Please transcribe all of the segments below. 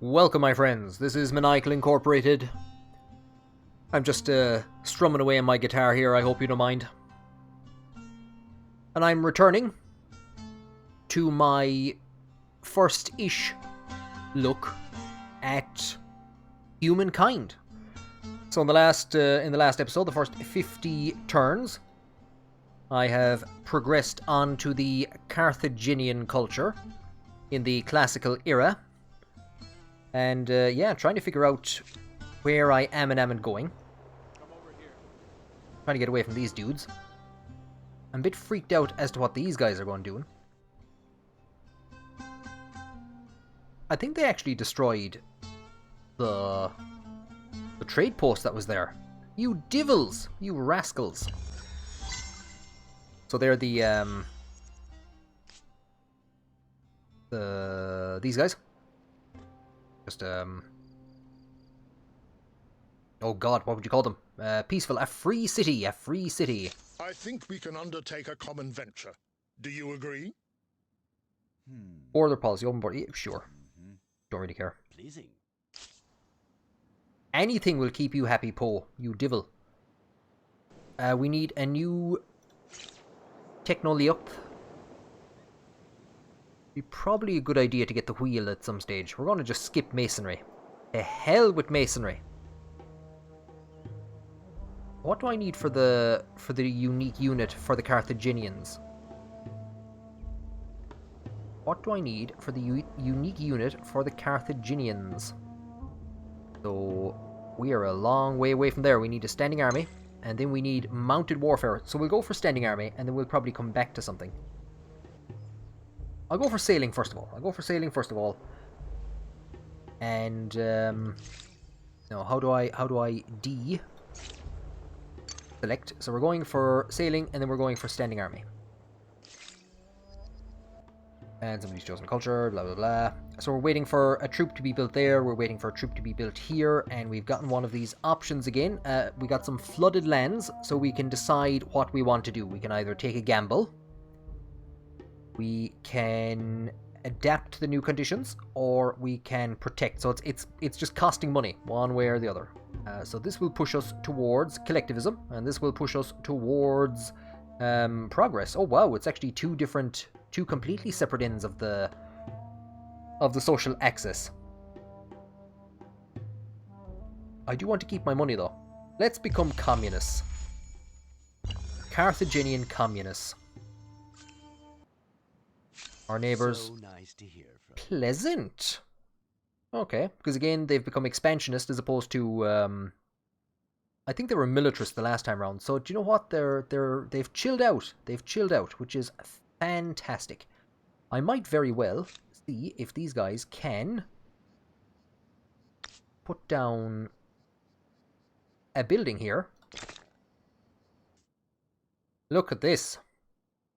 Welcome, my friends. This is Maniacal Incorporated. I'm just strumming away on my guitar here. I hope you don't mind. And I'm returning to my first-ish look at Humankind. So in the last episode, the first 50 turns, I have progressed on to the Carthaginian culture in the classical era. And yeah, trying to figure out where I am and going. Trying to get away from these dudes. I'm a bit freaked out as to what these guys are going doing. I think they actually destroyed the trade post that was there. You divils! You rascals! So they're these guys. Just, oh god, what would you call them? Peaceful, a free city. I think we can undertake a common venture. Do you agree? Border policy, open border, yeah, sure. Don't really care. Pleasing. Anything will keep you happy, Poe, you divil. We need a new techno-leop. Be probably a good idea to get the wheel at some stage. We're going to just skip masonry. The hell with masonry. What do I need for the unique unit for the Carthaginians? What do I need for the unique unit for the Carthaginians? So we are a long way away from there. We need a standing army, and then we need mounted warfare. So we'll go for standing army, and then we'll probably come back to something. I'll go for sailing first of all. And no, how do I select? So we're going for sailing, and then we're going for standing army. And somebody's chosen culture, blah blah blah. So we're waiting for a troop to be built there. We're waiting for a troop to be built here, and we've gotten one of these options again. We got some flooded lands, so we can decide what we want to do. We can either take a gamble. We can adapt to the new conditions, or we can protect. So it's just costing money, one way or the other. So this will push us towards collectivism, and this will push us towards progress. Oh wow, it's actually two completely separate ends of the social axis. I do want to keep my money though. Let's become communists. Carthaginian communists. Our neighbors. So nice to hear from. Pleasant. Okay, because again they've become expansionist as opposed to I think they were militarist the last time around. So do you know what? They've chilled out. Which is fantastic. I might very well see if these guys can put down a building here. Look at this.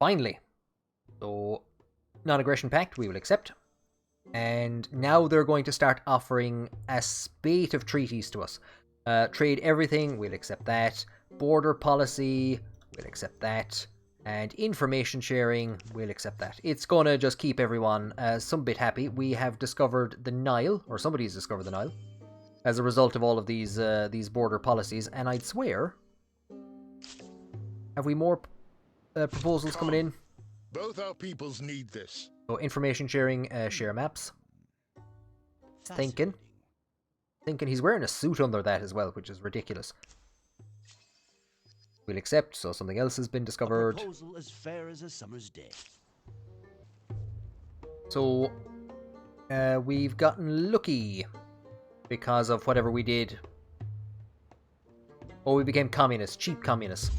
Finally. So non-aggression pact, we will accept. And now they're going to start offering a spate of treaties to us. Trade everything, we'll accept that. Border policy, we'll accept that. And information sharing, we'll accept that. It's going to just keep everyone some bit happy. We have discovered the Nile, or somebody's discovered the Nile, as a result of all of these border policies. And I'd swear... Have we more proposals coming in? Both our peoples need this. So information sharing, share maps. Thinking he's wearing a suit under that as well, which is ridiculous. We'll accept, so something else has been discovered. A proposal as fair as a summer's day. So, we've gotten lucky because of whatever we did. Oh, we became communists, cheap communists.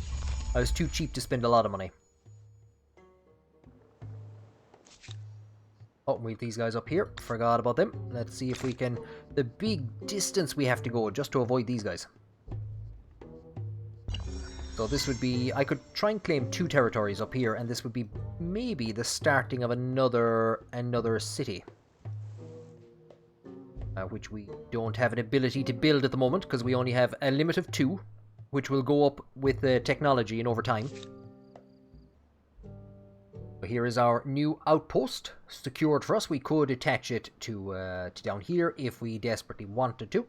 I was too cheap to spend a lot of money. Oh, we have these guys up here. Forgot about them. Let's see if we can... The big distance we have to go just to avoid these guys. So this would be... I could try and claim 2 territories up here, and this would be maybe the starting of another city. Which we don't have an ability to build at the moment, because we only have a limit of 2, which will go up with technology and over time. Here is our new outpost, secured for us. We could attach it to down here if we desperately wanted to.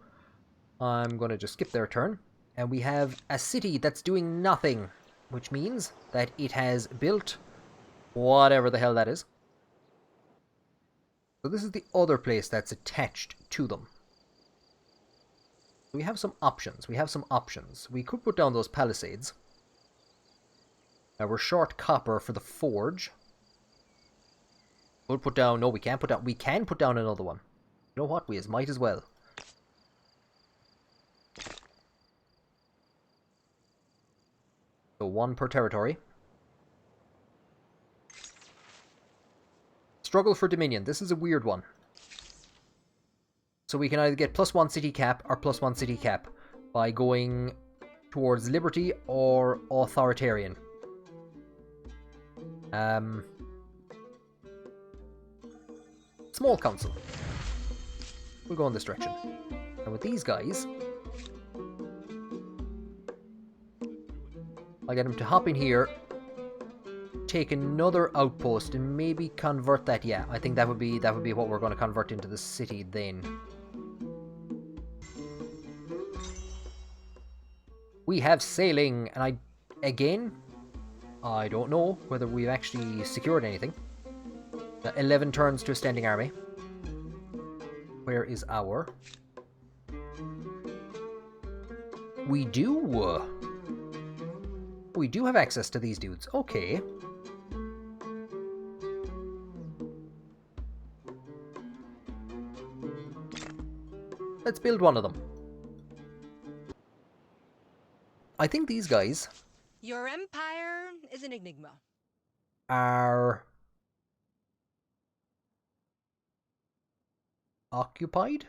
I'm going to just skip their turn. And we have a city that's doing nothing, which means that it has built whatever the hell that is. So this is the other place that's attached to them. We have some options. We could put down those palisades. Now we're short copper for the forge. We'll put down... No, we can't put down... We can put down another one. You know what? We might as well. So one per territory. Struggle for Dominion. This is a weird one. So we can either get +1 city cap or +1 city cap by going towards liberty or authoritarian. Small council. We'll go in this direction. And with these guys, I get them to hop in here, take another outpost, and maybe convert that. Yeah, I think that would be what we're going to convert into the city then. We have sailing, and I don't know whether we've actually secured anything. 11 turns to a standing army. Where is our... We do have access to these dudes. Okay. Let's build one of them. I think these guys... Your empire is an enigma. Are... occupied?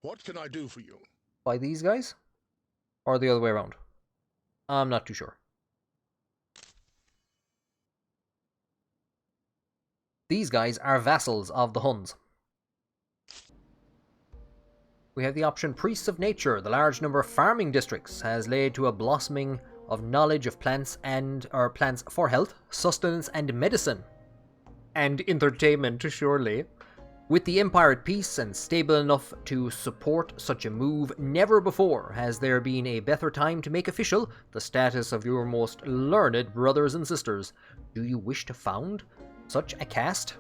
What can I do for you? By these guys? Or the other way around? I'm not too sure. These guys are vassals of the Huns. We have the option Priests of Nature. The large number of farming districts has led to a blossoming of knowledge of plants plants for health, sustenance and medicine. And entertainment, surely. With the Empire at peace and stable enough to support such a move, never before has there been a better time to make official the status of your most learned brothers and sisters. Do you wish to found such a caste?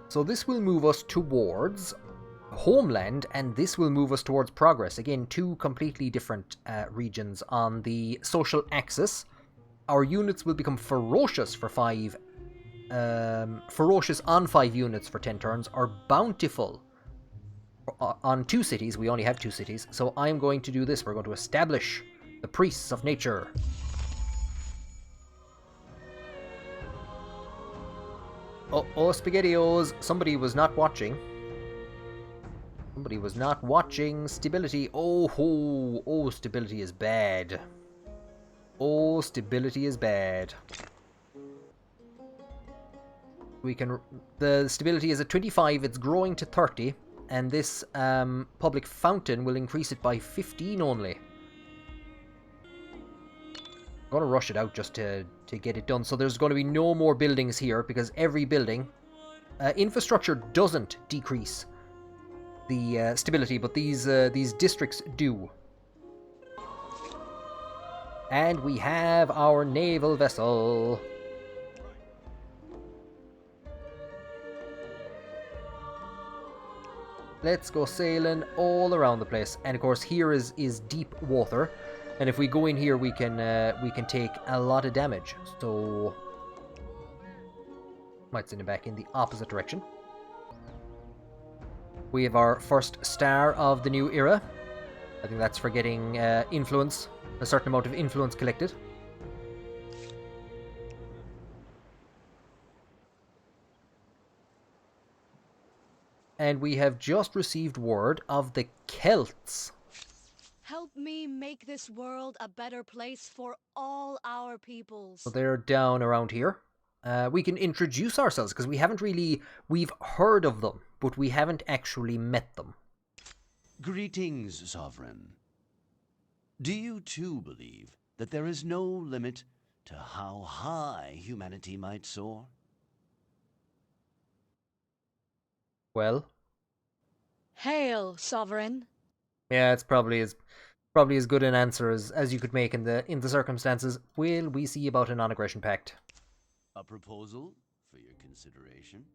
So this will move us towards homeland, and this will move us towards progress. Again, two completely different regions on the social axis. Our units will become ferocious for 5 ferocious on 5 units for 10 turns, or bountiful on 2 cities. We only have 2 cities, so I'm going to do this. We're going to establish the Priests of Nature. Oh, SpaghettiOs. Somebody was not watching. Somebody was not watching. Stability. Oh, stability is bad. Oh, stability is bad. The stability is at 25, it's growing to 30, and this public fountain will increase it by 15 only. I'm going to rush it out just to get it done. So there's going to be no more buildings here, because every building... infrastructure doesn't decrease the stability, but these districts do. And we have our naval vessel. Let's go sailing all around the place. And of course here is deep water, and if we go in here we can take a lot of damage. So might send it back in the opposite direction. We have our first star of the new era. I think that's for getting influence, a certain amount of influence collected. And we have just received word of the Celts. Help me make this world a better place for all our peoples. So they're down around here. We can introduce ourselves, because we've heard of them, but we haven't actually met them. Greetings, Sovereign. Do you too believe that there is no limit to how high humanity might soar? Well, Hail, Sovereign. yeah, it's probably as good an answer as you could make in the circumstances. Will we see about a non-aggression pact? A proposal for your consideration?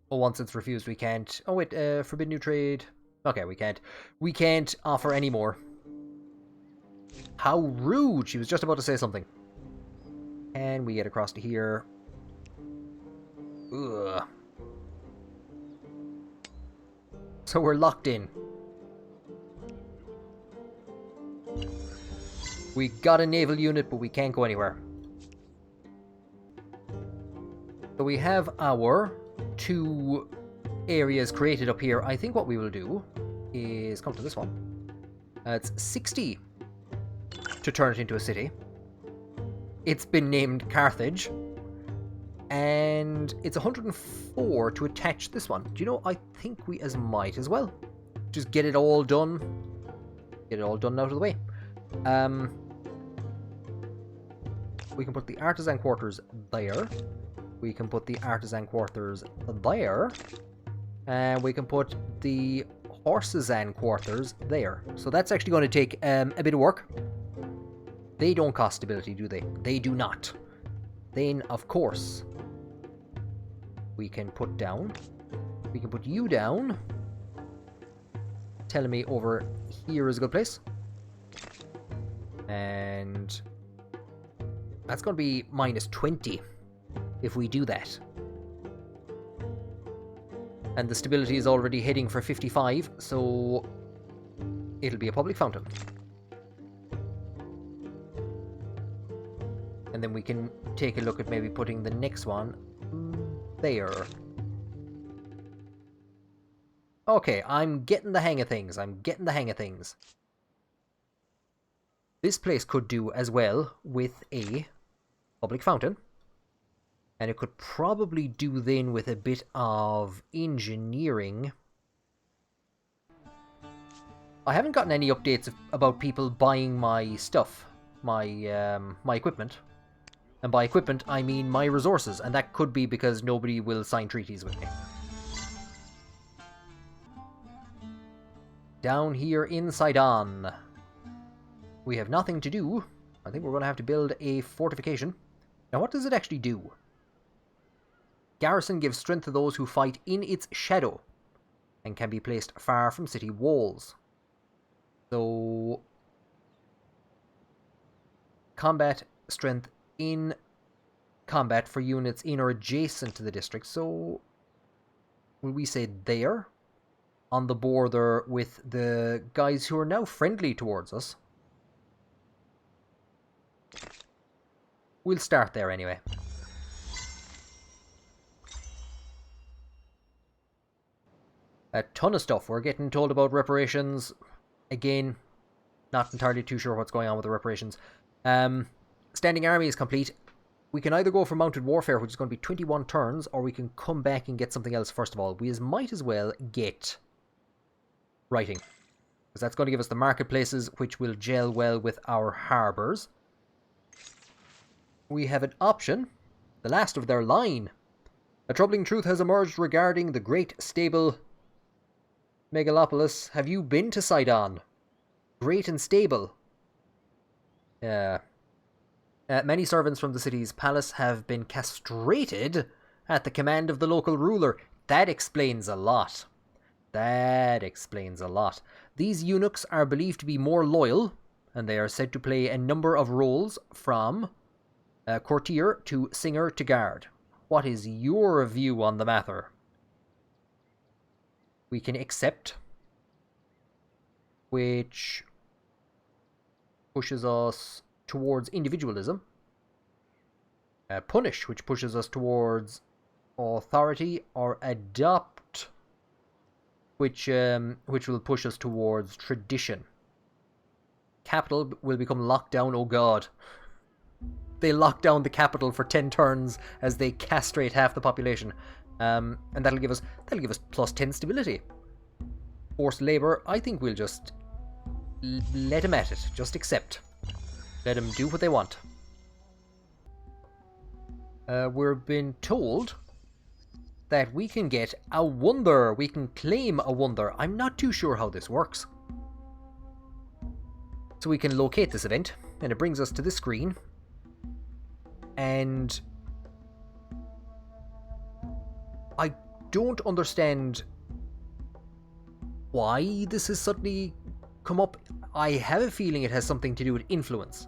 Oh, once it's refused, we can't. Oh wait, forbid new trade. Okay, we can't. We can't offer any more. How rude! She was just about to say something. And we get across to here. Ugh. So we're locked in. We got a naval unit, but we can't go anywhere. So we have our 2 areas created up here. I think what we will do is come to this one. It's 60 to turn it into a city. It's been named Carthage. And it's 104 to attach this one. Do you know, I think we might as well. Just get it all done. Get it all done out of the way. We can put the artisan quarters there. We can put the artisan quarters there. And we can put the horsesan quarters there. So that's actually going to take a bit of work. They don't cost stability, do they? They do not. Then, of course, we can put down. We can put you down. Telling me over here is a good place. And that's going to be minus 20 if we do that. And the stability is already heading for 55, so it'll be a public fountain. And then we can take a look at maybe putting the next one there. Okay, I'm getting the hang of things. This place could do as well with a public fountain. And it could probably do then with a bit of engineering. I haven't gotten any updates about people buying my stuff, my equipment. And by equipment, I mean my resources, and that could be because nobody will sign treaties with me. Down here in Sidon, we have nothing to do. I think we're going to have to build a fortification. Now, what does it actually do? Garrison gives strength to those who fight in its shadow, and can be placed far from city walls. So, combat strength in combat for units in or adjacent to the district. So, will we say there? On the border with the guys who are now friendly towards us. We'll start there anyway. A ton of stuff. We're getting told about reparations. Again, not entirely too sure what's going on with the reparations. Standing army is complete. We can either go for mounted warfare, which is going to be 21 turns, or we can come back and get something else first of all. We might as well get writing, because that's going to give us the marketplaces, which will gel well with our harbours. We have an option, the last of their line. A troubling truth has emerged regarding the great stable megalopolis. Have you been to Sidon? Great and stable. Many servants from the city's palace have been castrated at the command of the local ruler. That explains a lot. These eunuchs are believed to be more loyal, and they are said to play a number of roles from courtier to singer to guard. What is your view on the matter? We can accept, which pushes us towards individualism. Punish, which pushes us towards authority, or adopt, which will push us towards tradition. Capital will become locked down. Oh god. They lock down the capital for 10 turns as they castrate half the population. And that'll give us plus 10 stability. Forced labour, I think we'll just let him at it. Just accept. Let them do what they want. We've been told that we can get a wonder. We can claim a wonder. I'm not too sure how this works. So we can locate this event, and it brings us to this screen. And I don't understand why this has suddenly come up. I have a feeling it has something to do with influence.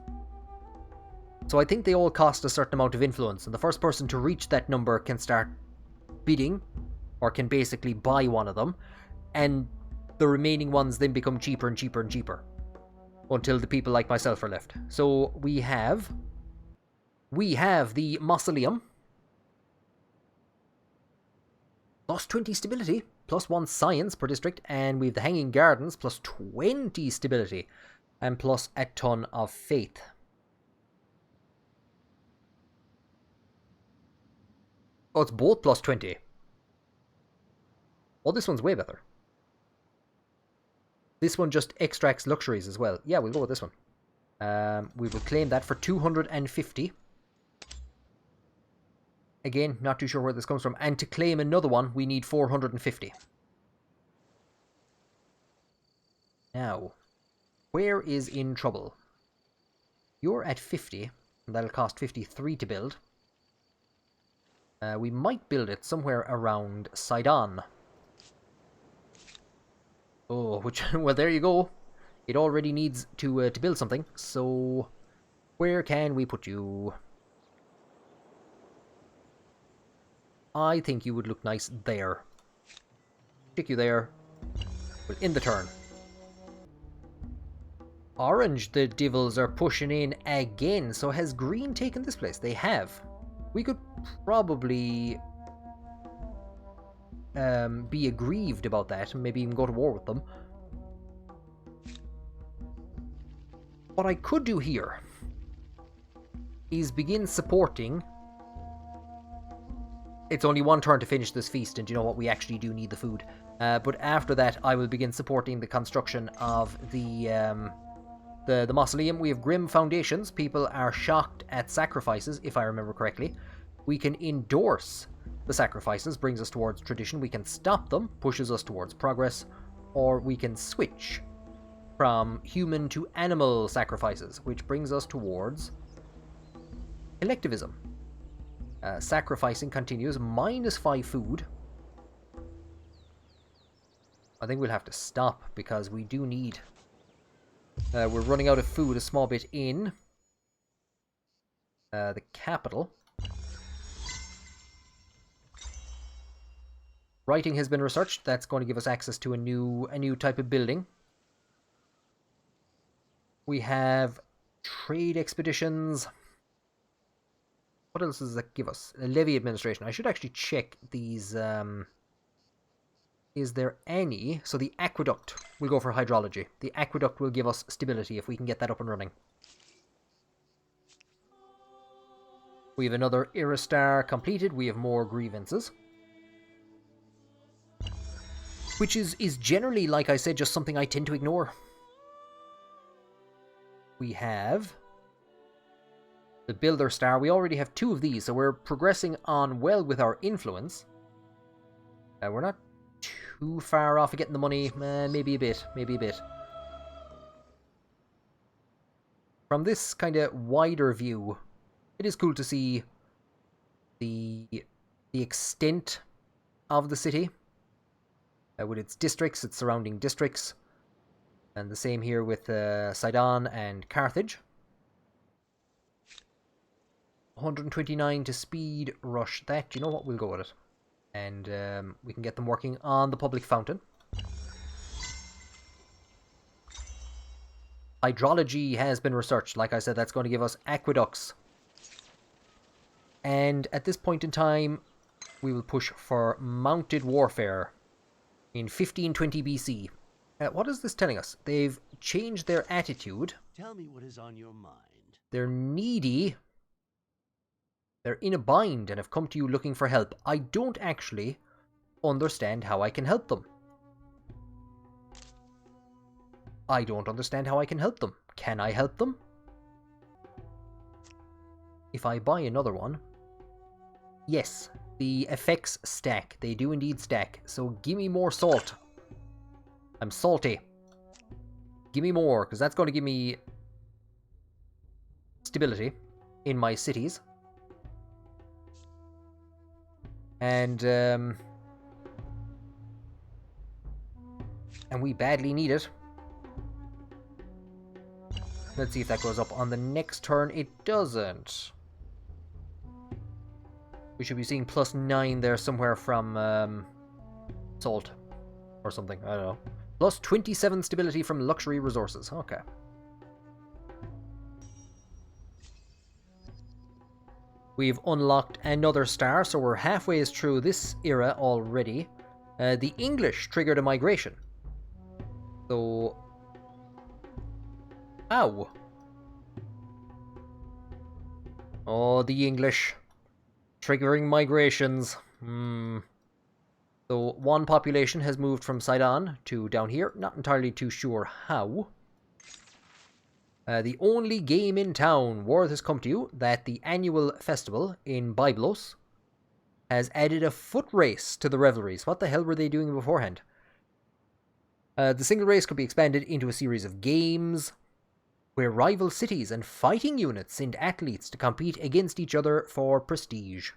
So I think they all cost a certain amount of influence, and the first person to reach that number can start bidding, or can basically buy one of them, and the remaining ones then become cheaper and cheaper and cheaper, until the people like myself are left. So we have the Mausoleum, plus 20 stability, plus 1 science per district, and we have the Hanging Gardens, plus 20 stability, and plus a ton of faith. Oh, it's both plus 20. Oh, this one's way better. This one just extracts luxuries as well. Yeah, we'll go with this one. We will claim that for 250. Again, not too sure where this comes from. And to claim another one, we need 450. Now, where is in trouble? You're at 50, and that'll cost 53 to build. We might build it somewhere around Sidon. Oh, which, well, there you go. It already needs to build something, so where can we put you? I think you would look nice there. Stick you there. Well, in the turn. Orange, the Devils are pushing in again, so has green taken this place? They have. We could probably be aggrieved about that, and maybe even go to war with them. What I could do here is begin supporting. It's only one turn to finish this feast, and you know what? We actually do need the food. But after that, I will begin supporting the construction of the mausoleum. We have grim foundations. People are shocked at sacrifices, if I remember correctly. We can endorse the sacrifices, brings us towards tradition. We can stop them, pushes us towards progress. Or we can switch from human to animal sacrifices, which brings us towards collectivism. Sacrificing continues, -5 food. I think we'll have to stop because we do need... we're running out of food a small bit in the capital. Writing has been researched. That's going to give us access to a new type of building. We have trade expeditions. What else does that give us? A levy administration. I should actually check these. Is there any? So the aqueduct will go for hydrology. The aqueduct will give us stability if we can get that up and running. We have another Iristar completed. We have more grievances. Which is generally, like I said, just something I tend to ignore. We have the Builder Star. We already have 2 of these, so we're progressing on well with our influence. We're not too far off of getting the money. Maybe a bit. From this kind of wider view, it is cool to see the extent of the city. With its districts, its surrounding districts. And the same here with Sidon and Carthage. 129 to speed rush that. You know what? We'll go with it. And we can get them working on the public fountain. Hydrology has been researched. Like I said, that's going to give us aqueducts. And at this point in time, we will push for mounted warfare in 1520 BC. What is this telling us? They've changed their attitude. Tell me what is on your mind. They're needy. They're in a bind and have come to you looking for help. I don't actually understand how I can help them. I don't understand how I can help them. Can I help them? if I buy another one... Yes, the effects stack. They do indeed stack. So give me more salt. I'm salty. Give me more, because that's going to give me stability in my cities. And we badly need it. Let's see if that goes up on the next turn. It doesn't. We should be seeing +9 there somewhere from salt or something. I don't know. +27 stability from luxury resources. Okay. We've unlocked another star, so we're halfway through this era already. The English triggered a migration. So... Ow! Oh, the English. Triggering migrations. So one population has moved from Sidon to down here. Not entirely too sure how. The only game in town, word has come to you that the annual festival in Byblos has added a foot race to the revelries. What the hell were they doing beforehand? The single race could be expanded into a series of games where rival cities and fighting units send athletes to compete against each other for prestige.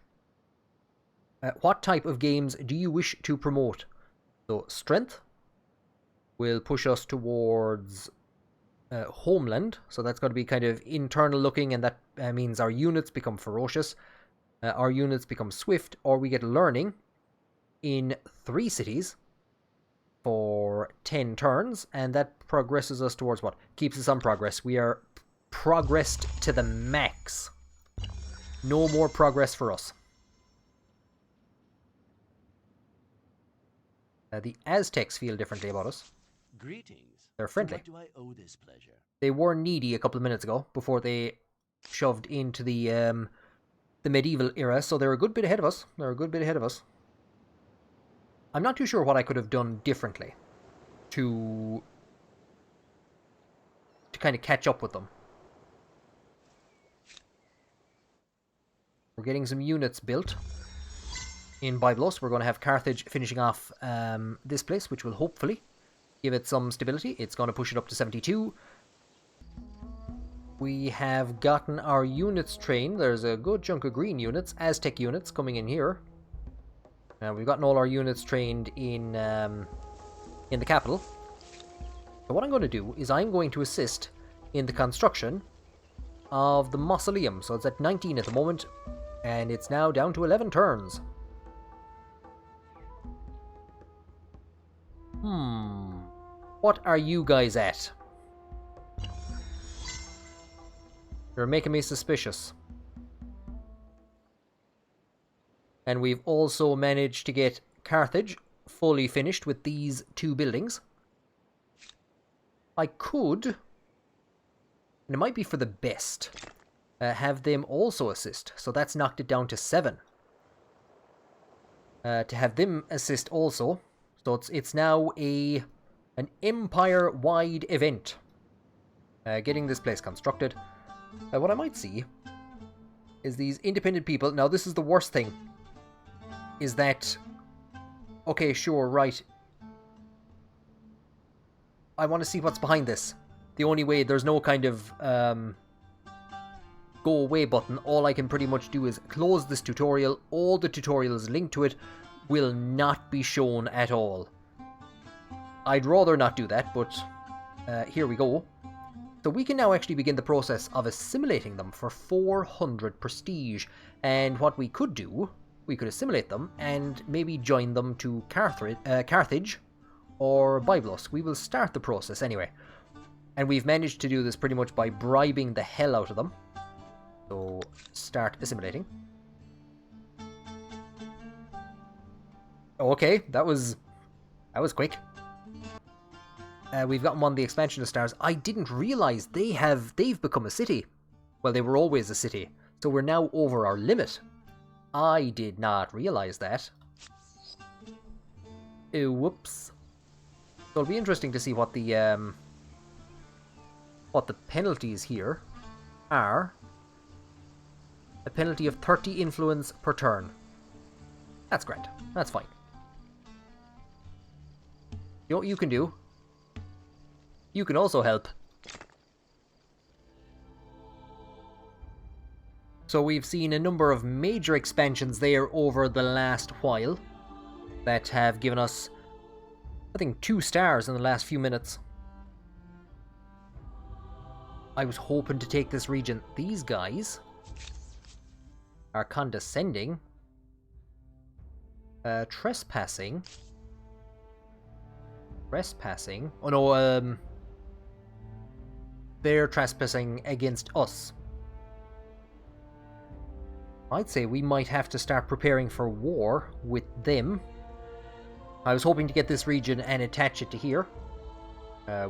What type of games do you wish to promote? So, strength will push us towards homeland. So that's going to be kind of internal looking, and that means our units become ferocious, our units become swift, or we get learning in 3 cities for 10 turns, and that progresses us towards what? Keeps us on progress. We are progressed to the max. No more progress for us. The Aztecs feel differently about us. Greetings. They're friendly. To what do I owe this pleasure? They were needy a couple of minutes ago before they shoved into the medieval era, so they're a good bit ahead of us. I'm not too sure what I could have done differently to kind of catch up with them. We're getting some units built in Byblos. We're going to have Carthage finishing off this place, which will hopefully give it some stability. It's going to push it up to 72. We have gotten our units trained. There's a good chunk of green units, Aztec units coming in here. We've gotten all our units trained in the capital. So what I'm going to do is I'm going to assist in the construction of the mausoleum. So it's at 19 at the moment, and it's now down to 11 turns. What are you guys at? You're making me suspicious. And we've also managed to get Carthage fully finished with these 2 buildings. I could, and it might be for the best, have them also assist. So that's knocked it down to 7. To have them assist also. So it's now an empire-wide event. Getting this place constructed. What I might see is these independent people. Now, this is the worst thing. Is that... Okay, sure, right. I want to see what's behind this. The only way, there's no kind of go away button. All I can pretty much do is close this tutorial. All the tutorials linked to it will not be shown at all. I'd rather not do that, but here we go. So we can now actually begin the process of assimilating them for 400 prestige. And what we could do, we could assimilate them and maybe join them to Carthage or Byblos. We will start the process anyway. And we've managed to do this pretty much by bribing the hell out of them. So start assimilating. Okay, that was quick. We've gotten one of the expansion of stars. I didn't realize they've become a city. Well, they were always a city. So we're now over our limit. I did not realize that. Whoops. So it'll be interesting to see what the penalties here are. A penalty of 30 influence per turn. That's grand. That's fine. You know what you can do? You can also help. So we've seen a number of major expansions there over the last while that have given us, I think, 2 stars in the last few minutes. I was hoping to take this region. These guys are condescending. Trespassing. Trespassing. Oh no, they're trespassing against us. I'd say we might have to start preparing for war with them. I was hoping to get this region and attach it to here.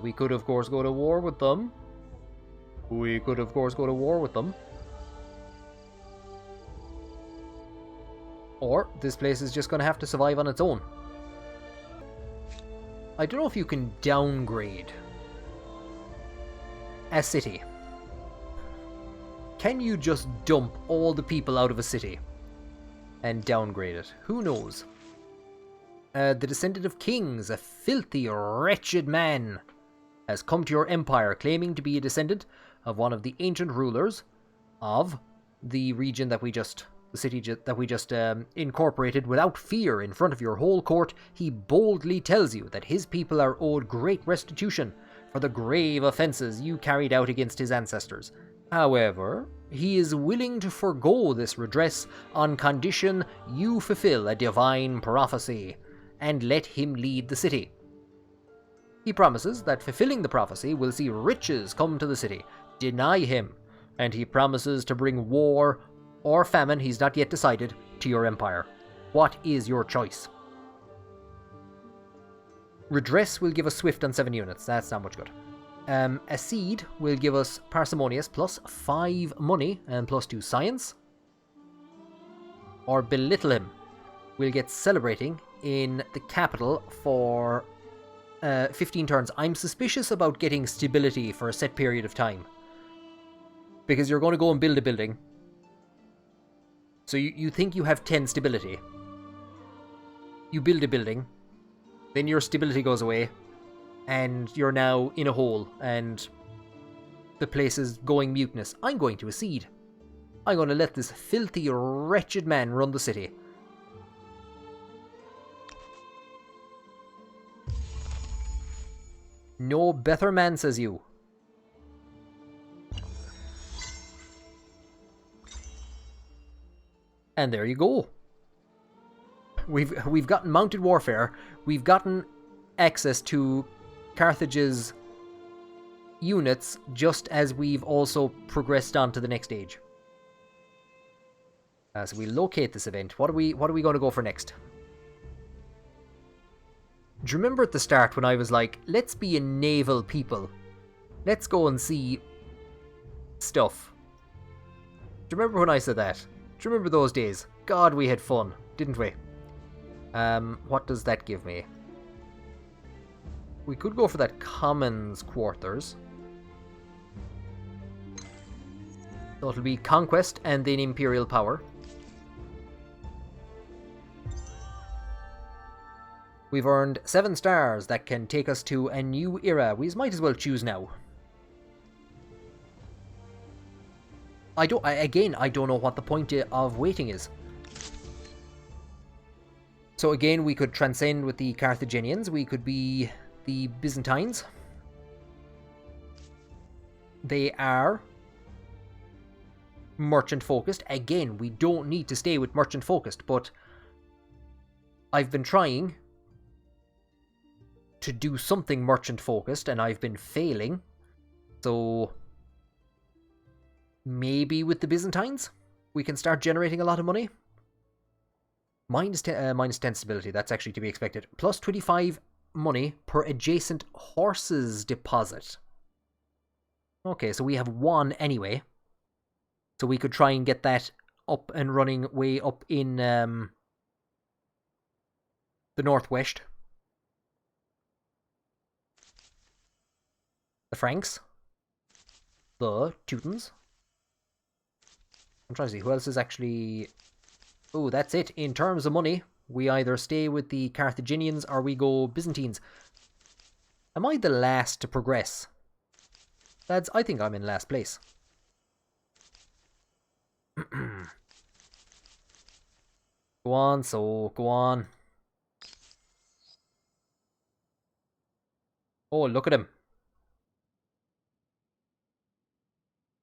We could, of course, go to war with them. We could, of course, go to war with them. Or this place is just going to have to survive on its own. I don't know if you can downgrade a city. Can you just dump all the people out of a city and downgrade it? Who knows? The descendant of kings, a filthy, wretched man, has come to your empire claiming to be a descendant of one of the ancient rulers of the region that we just... the city that we just incorporated. Without fear in front of your whole court, he boldly tells you that his people are owed great restitution for the grave offences you carried out against his ancestors. However, he is willing to forego this redress on condition you fulfill a divine prophecy and let him lead the city. He promises that fulfilling the prophecy will see riches come to the city. Deny him, and he promises to bring war or famine, he's not yet decided, to your empire. What is your choice? Redress will give us swift on 7 units. That's not much good. Accede will give us parsimonious plus 5 money and plus 2 science. Or belittle him. We'll get celebrating in the capital for 15 turns. I'm suspicious about getting stability for a set period of time. Because you're going to go and build a building. So you think you have 10 stability. You build a building. Then your stability goes away. And you're now in a hole. And the place is going mutinous. I'm going to accede. I'm going to let this filthy, wretched man run the city. No better man, says you. And there you go. We've gotten mounted warfare. We've gotten access to Carthage's units just as we've also progressed on to the next stage. So we locate this event. What are we going to go for next? Do you remember at the start when I was like, let's be a naval people. Let's go and see stuff. Do you remember when I said that? Do you remember those days? God, we had fun, didn't we? What does that give me? We could go for that commons quarters. So it'll be conquest and then imperial power. We've earned 7 stars that can take us to a new era. We might as well choose now. I don't know what the point of waiting is. So again, we could transcend with the Carthaginians. We could be the Byzantines. They are merchant focused. Again, we don't need to stay with merchant focused, but I've been trying to do something merchant focused and I've been failing. So maybe with the Byzantines we can start generating a lot of money. Minus 10 stability, that's actually to be expected. Plus 25 money per adjacent horses deposit. Okay, so we have 1 anyway. So we could try and get that up and running way up in the northwest. The Franks. The Teutons. I'm trying to see who else is actually... Oh, that's it. In terms of money, we either stay with the Carthaginians or we go Byzantines. Am I the last to progress? Lads, I think I'm in last place. Go on, so go on. Oh, look at him.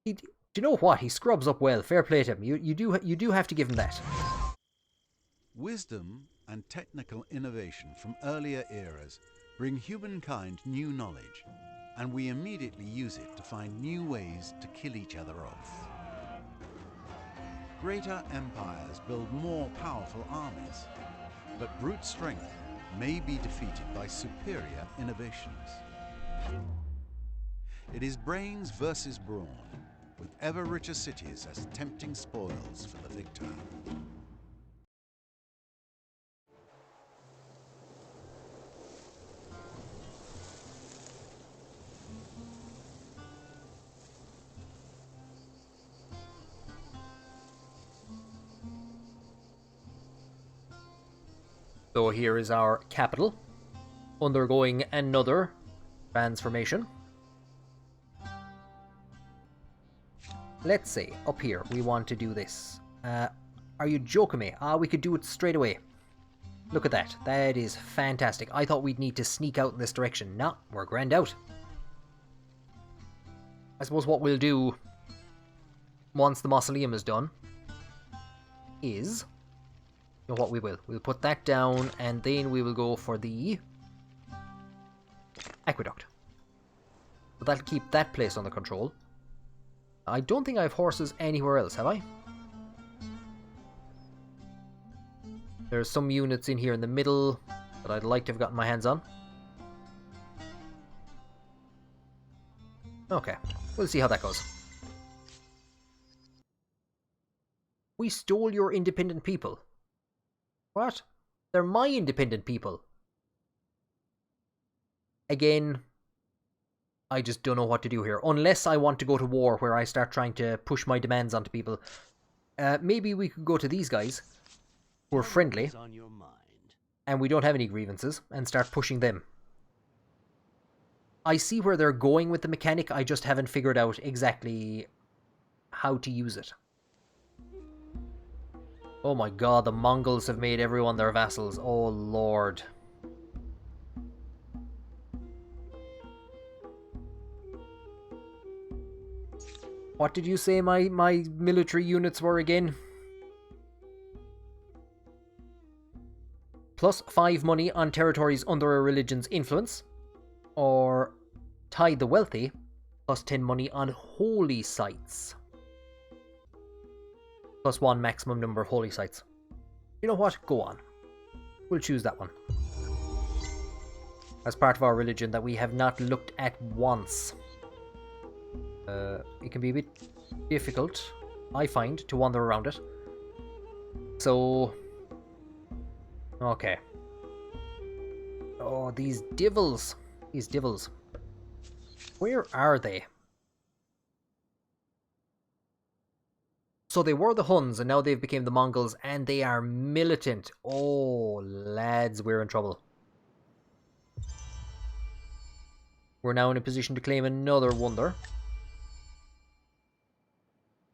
Do you know what? He scrubs up well. Fair play to him. You do have to give him that. Wisdom and technical innovation from earlier eras bring humankind new knowledge, and we immediately use it to find new ways to kill each other off. Greater empires build more powerful armies, but brute strength may be defeated by superior innovations. It is brains versus brawn, with ever richer cities as tempting spoils for the victor. So here is our capital, undergoing another transformation. Let's say, up here, we want to do this. Are you joking me? We could do it straight away. Look at that. That is fantastic. I thought we'd need to sneak out in this direction. No, we're grand out. I suppose what we'll do, once the mausoleum is done, is... You know what we will? We'll put that down, and then we will go for the aqueduct. So that'll keep that place under control. I don't think I have horses anywhere else, have I? There's some units in here in the middle that I'd like to have gotten my hands on. Okay, we'll see how that goes. We stole your independent people. What? They're my independent people. Again, I just don't know what to do here. Unless I want to go to war where I start trying to push my demands onto people. Maybe we could go to these guys, who are friendly, and we don't have any grievances, and start pushing them. I see where they're going with the mechanic, I just haven't figured out exactly how to use it. Oh my god, the Mongols have made everyone their vassals. Oh lord. What did you say my military units were again? +5 money on territories under a religion's influence. Or tithe the wealthy. +10 money on holy sites. +1 maximum number of holy sites. You know what? Go on. We'll choose that one. As part of our religion that we have not looked at once. It can be a bit difficult, I find, to wander around it. So... Okay. Oh, these devils. These devils. Where are they? So they were the Huns, and now they've become the Mongols, and they are militant. Oh, lads, we're in trouble. We're now in a position to claim another wonder.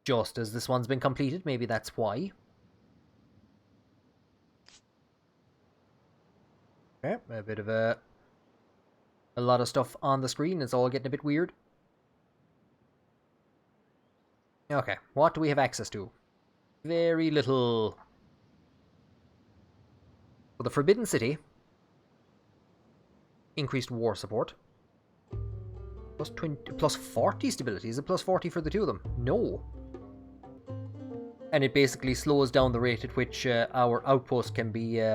Just as this one's been completed, maybe that's why. Okay, a bit of a lot of stuff on the screen. It's all getting a bit weird. Okay, what do we have access to? Very little. So the Forbidden City. Increased war support. Plus 40 stability. Is it plus 40 for the two of them? No. And it basically slows down the rate at which our outpost can be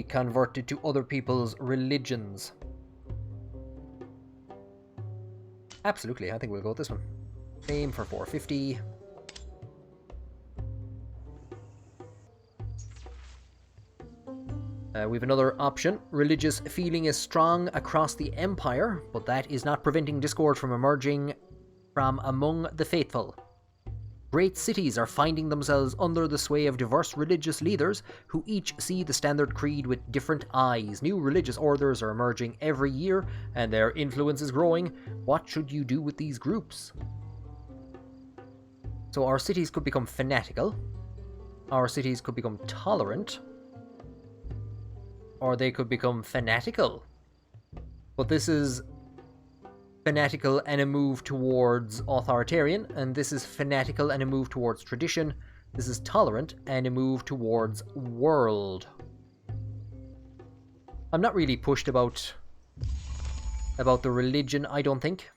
converted to other people's religions. Absolutely, I think we'll go with this one. Aim for 450. We have another option. Religious feeling is strong across the empire, but that is not preventing discord from emerging from among the faithful. Great cities are finding themselves under the sway of diverse religious leaders who each see the standard creed with different eyes. New religious orders are emerging every year, and their influence is growing. What should you do with these groups? So our cities could become fanatical. Our cities could become tolerant. Or they could become fanatical. But this is fanatical and a move towards authoritarian, and this is fanatical and a move towards tradition. This is tolerant and a move towards world. I'm not really pushed about the religion, I don't think.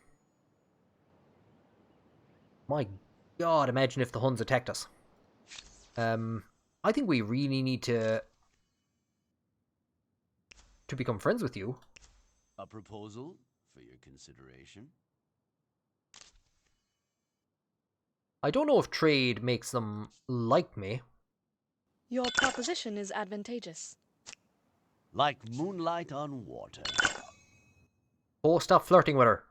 My god, imagine if the Huns attacked us. I think we really need to become friends with you. A proposal for your consideration. I don't know if trade makes them like me. Your proposition is advantageous. Like moonlight on water. Oh, stop flirting with her.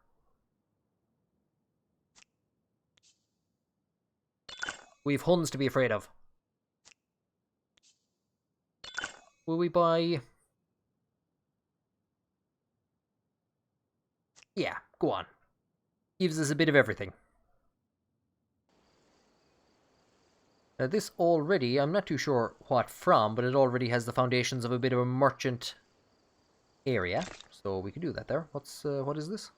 We've Huns to be afraid of. Will we buy... Yeah, go on. Gives us a bit of everything. Now this already, I'm not too sure what from, but it already has the foundations of a bit of a merchant area. So we can do that there. What is this?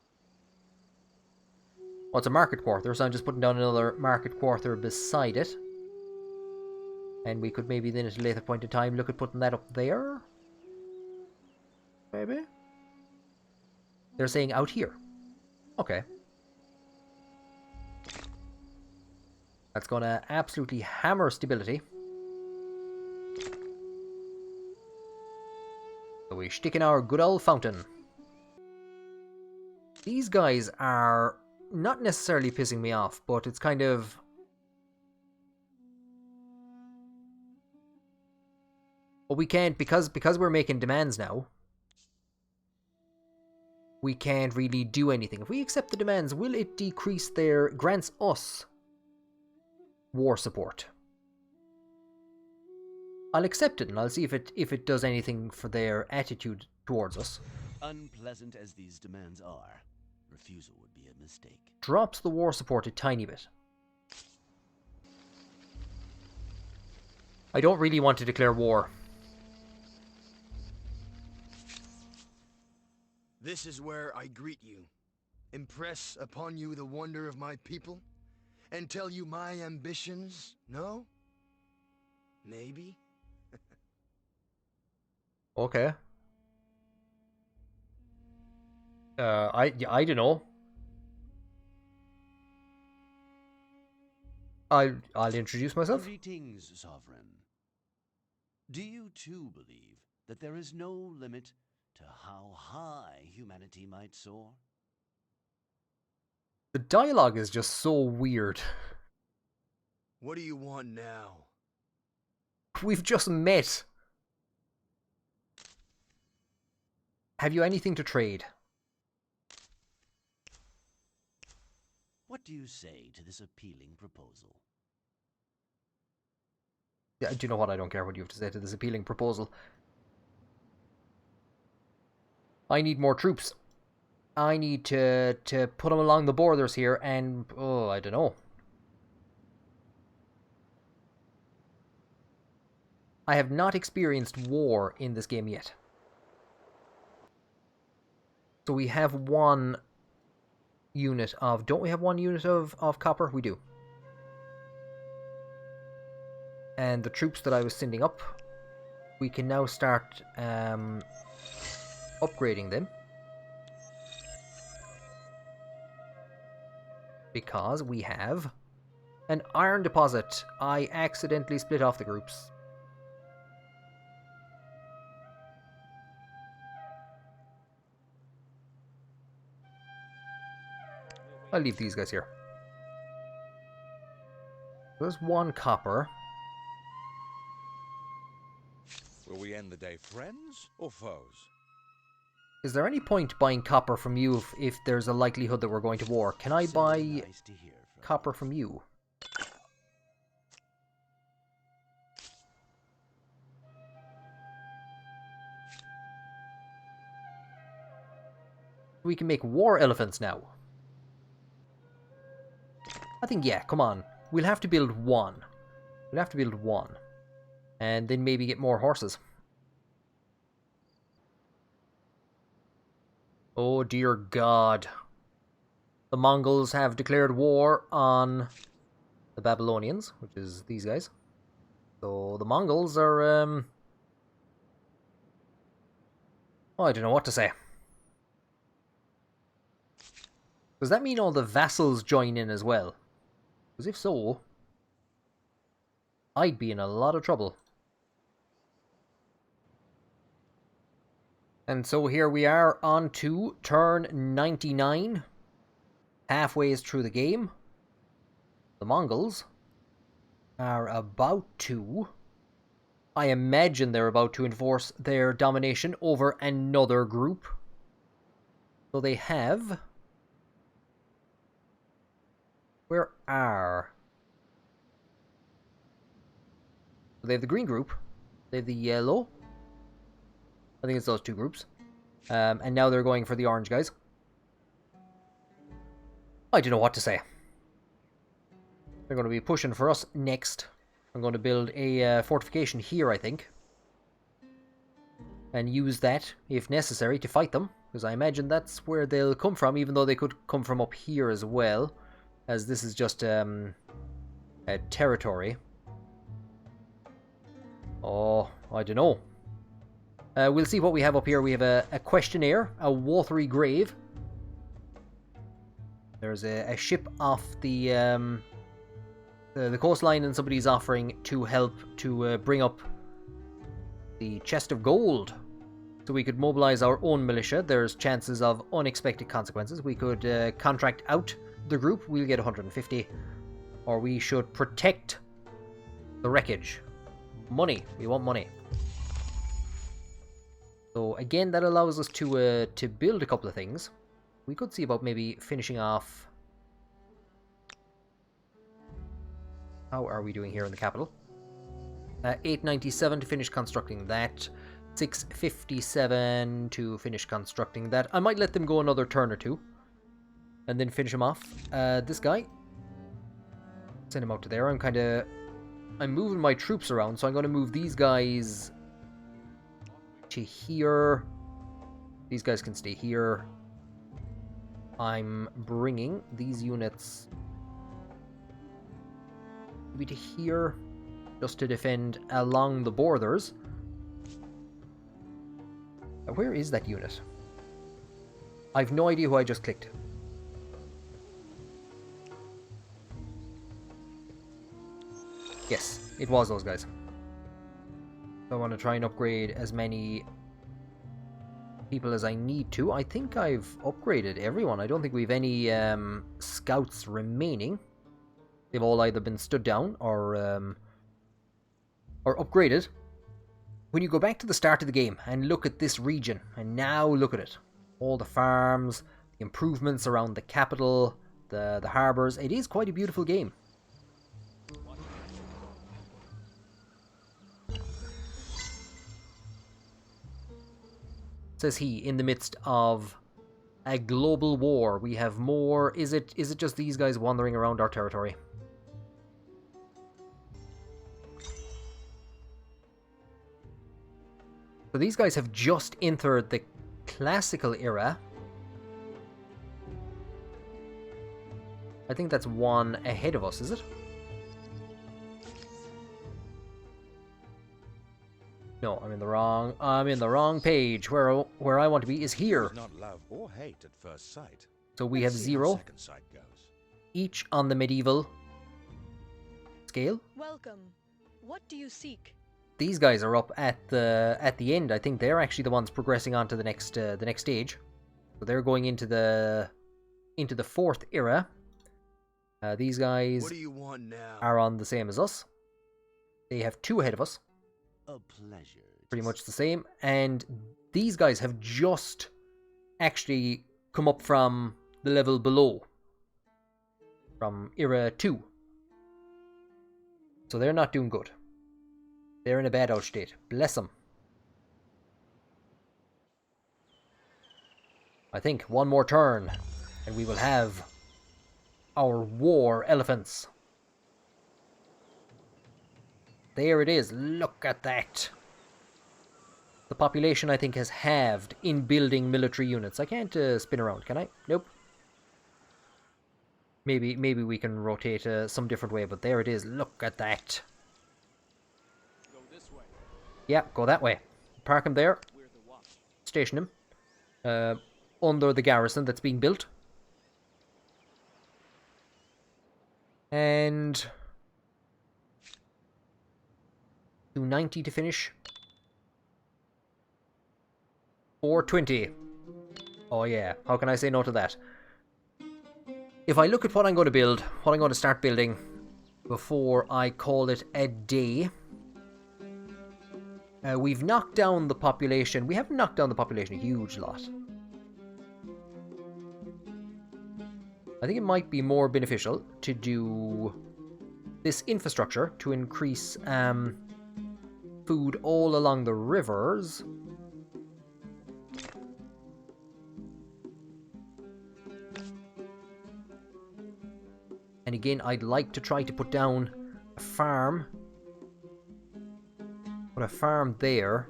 Oh, it's a market quarter, so I'm just putting down another market quarter beside it. And we could maybe then at a later point in time look at putting that up there. Maybe? They're saying out here. Okay. That's gonna absolutely hammer stability. So we stick in our good old fountain. These guys are not necessarily pissing me off, but it's kind of... But we can't, because we're making demands now, we can't really do anything. If we accept the demands, will it decrease their... grants us war support? I'll accept it and I'll see if it does anything for their attitude towards us. Unpleasant as these demands are, refusal would be a mistake. Drops the war support a tiny bit. I don't really want to declare war. This is where I greet you, impress upon you the wonder of my people, and tell you my ambitions, no? Maybe? Okay. I don't know. I'll introduce myself. Greetings, Sovereign. Do you too believe that there is no limit to how high humanity might soar? The dialogue is just so weird. What do you want now? We've just met. Have you anything to trade? What do you say to this appealing proposal? Yeah, do you know what? I don't care what you have to say to this appealing proposal. I need more troops. I need to put them along the borders here and... oh, I don't know. I have not experienced war in this game yet. So we have one unit of... don't we have one unit of copper? We do. And the troops that I was sending up, we can now start upgrading them. Because we have an iron deposit. I accidentally split off the groups. I'll leave these guys here. There's one copper. Will we end the day friends or foes? Is there any point buying copper from you if there's a likelihood that we're going to war? Can I buy Nice to hear from copper from you? We can make war elephants now. I think, yeah, come on. We'll have to build one. We'll have to build one. And then maybe get more horses. Oh dear God. The Mongols have declared war on the Babylonians, which is these guys. So the Mongols are, oh, I don't know what to say. Does that mean all the vassals join in as well? Because if so, I'd be in a lot of trouble. And so here we are on to turn 99. Halfway through the game. The Mongols are about to... I imagine they're about to enforce their domination over another group. So they have... Where are... They have the green group. They have the yellow. I think it's those two groups. And now they're going for the orange guys. I don't know what to say. They're going to be pushing for us next. I'm going to build a fortification here, I think. And use that, if necessary, to fight them. Because I imagine that's where they'll come from, even though they could come from up here as well. As this is just a territory. Oh, I don't know. We'll see what we have up here. We have a questionnaire, a watery grave. There's a ship off the coastline, and somebody's offering to help to bring up the chest of gold. So we could mobilize our own militia. There's chances of unexpected consequences. We could contract out the group. We'll get 150. Or we should protect the wreckage. Money. We want money. So again, that allows us to build a couple of things. We could see about maybe finishing off... How are we doing here in the capital? 897 to finish constructing that. 657 to finish constructing that. I might let them go another turn or two. And then finish him off. This guy. Send him out to there. I'm moving my troops around, so I'm going to move these guys to here. These guys can stay here. I'm bringing these units maybe to here, just to defend along the borders. Where is that unit? I've no idea who I just clicked. Yes, it was those guys. I want to try and upgrade as many people as I need to. I think I've upgraded everyone. I don't think we've any scouts remaining. They've all either been stood down or upgraded. When you go back to the start of the game and look at this region, and now look at it. All the farms, the improvements around the capital, the harbours. It is quite a beautiful game. Says he, in the midst of a global war. We have more... Is it just these guys wandering around our territory? So these guys have just entered the classical era. I think that's one ahead of us, is it? No, I'm in the wrong page. Where I want to be is here. Not love or hate at first sight. So we have 0 Second sight goes. each on the medieval scale. Welcome. What do you seek? These guys are up at the end. I think they're actually the ones progressing on to the next stage. So they're going into the 4th era. These guys What do you want now? are on the same as us. They have 2 ahead of us. A pleasure. Pretty much the same. And these guys have just actually come up from the level below. From era 2. So they're not doing good. They're in a bad out state. Bless them. I think one more turn, and we will have our war elephants. There it is. Look at that. The population, I think, has halved in building military units. I can't spin around, can I? Nope. Maybe we can rotate some different way, but there it is. Look at that. Go this way. Yeah, go that way. Park him there. We're the watch. Station him. Under the garrison that's being built. And 290 to finish. 420. Oh yeah, how can I say no to that? If I look at what I'm going to build, what I'm going to start building before I call it a day, we've knocked down the population. We haven't knocked down the population a huge lot. I think it might be more beneficial to do this infrastructure to increase food all along the rivers. And again, I'd like to try to put down a farm. Put a farm there.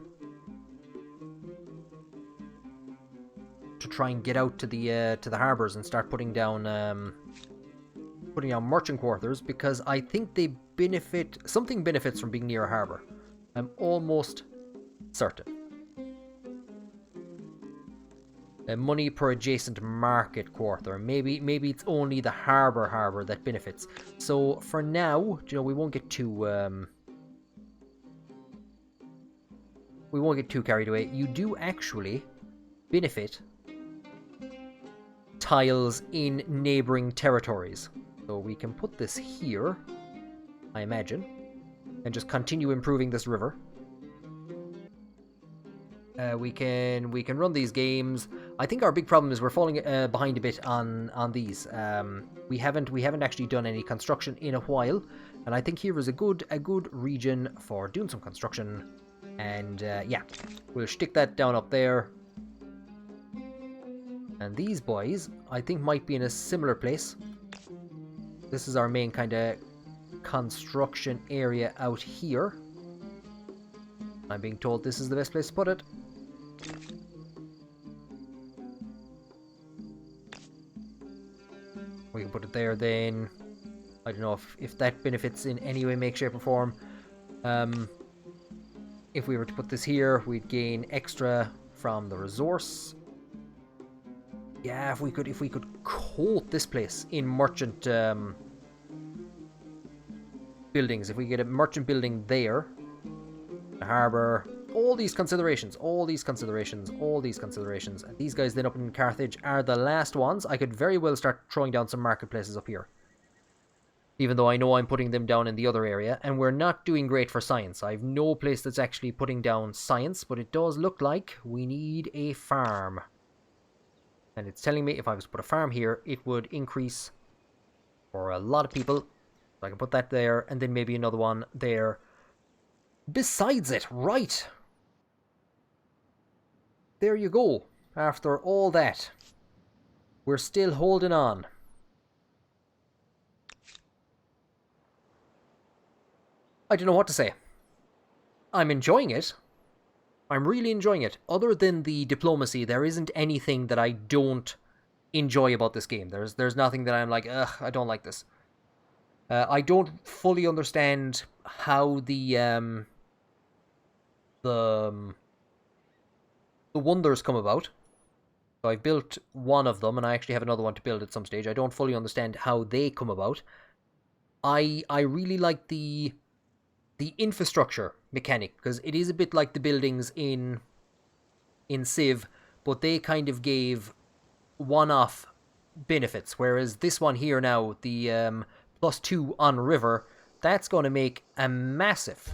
To try and get out to the harbours and start putting down merchant quarters, because I think they benefit. Something benefits from being near a harbour. I'm almost certain. Money per adjacent market quarter. Maybe it's only the harbour that benefits. So for now, you know, we won't get too carried away. You do actually benefit tiles in neighbouring territories. So we can put this here, I imagine, and just continue improving this river. We can run these games. I think our big problem is we're falling behind a bit on these. We haven't actually done any construction in a while, and I think here is a good region for doing some construction. And yeah, we'll stick that down up there. And these boys, I think, might be in a similar place. This is our main kind of construction area out here. I'm being told this is the best place to put it. We can put it there then. I don't know if that benefits in any way, make, shape or form. If we were to put this here, we'd gain extra from the resource. Yeah, if we could coat this place in merchant buildings. If we get a merchant building there, a harbour, all these considerations. And these guys then up in Carthage are the last ones. I could very well start throwing down some marketplaces up here. Even though I know I'm putting them down in the other area. And we're not doing great for science. I have no place that's actually putting down science. But it does look like we need a farm. And it's telling me if I was to put a farm here, it would increase for a lot of people. So I can put that there. And then maybe another one there. Besides it, right. There you go. After all that, we're still holding on. I don't know what to say. I'm enjoying it. I'm really enjoying it. Other than the diplomacy, there isn't anything that I don't enjoy about this game. There's nothing that I'm like, ugh, I don't like this. I don't fully understand how the wonders come about. So I've built one of them, and I actually have another one to build at some stage. I don't fully understand how they come about. I really like the infrastructure mechanic, because it is a bit like the buildings in Civ, but they kind of gave one-off benefits, whereas this one here now, the +2 on river, that's going to make a massive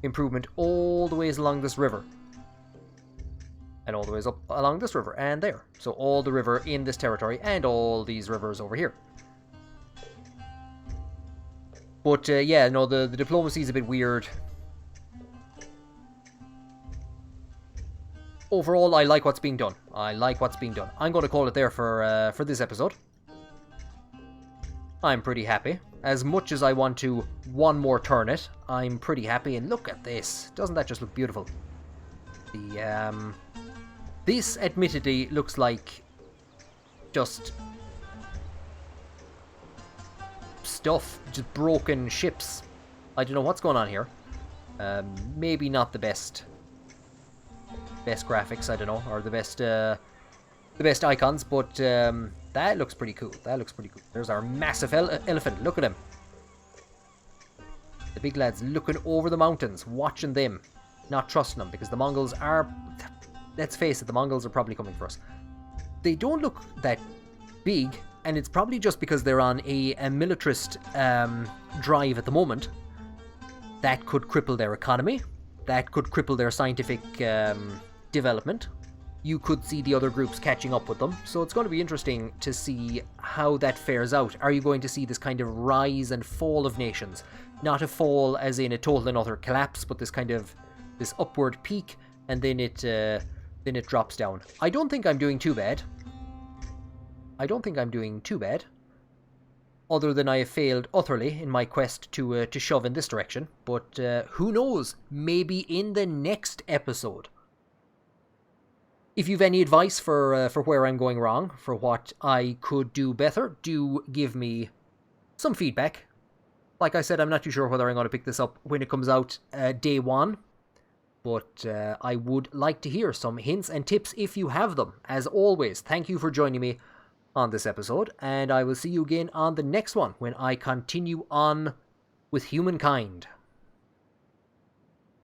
improvement all the ways along this river. And all the ways up along this river, and there. So all the river in this territory, and all these rivers over here. But yeah, no, the diplomacy is a bit weird. overall, I like what's being done. I like what's being done. I'm going to call it there for this episode. I'm pretty happy. As much as I want to one more turn it, I'm pretty happy. And look at this. Doesn't that just look beautiful? This admittedly looks like just stuff, just broken ships. I don't know what's going on here. Maybe not the best graphics, I don't know, or the best icons, but that looks pretty cool. That looks pretty cool. There's our massive elephant. Look at him. The big lad's looking over the mountains, watching them, not trusting them, because the Mongols are, let's face it, the Mongols are probably coming for us. They don't look that big, and it's probably just because they're on a militarist drive at the moment. That could cripple their economy. That could cripple their scientific development. You could see the other groups catching up with them. So it's going to be interesting to see how that fares out. Are you going to see this kind of rise and fall of nations? Not a fall as in a total and utter collapse, but this kind of this upward peak, and then it drops down. I don't think I'm doing too bad. Other than I have failed utterly in my quest to shove in this direction. But who knows? Maybe in the next episode. If you've any advice for where I'm going wrong, for what I could do better, do give me some feedback. Like I said, I'm not too sure whether I'm going to pick this up when it comes out day one. But I would like to hear some hints and tips if you have them. As always, thank you for joining me on this episode, and I will see you again on the next one when I continue on with Humankind.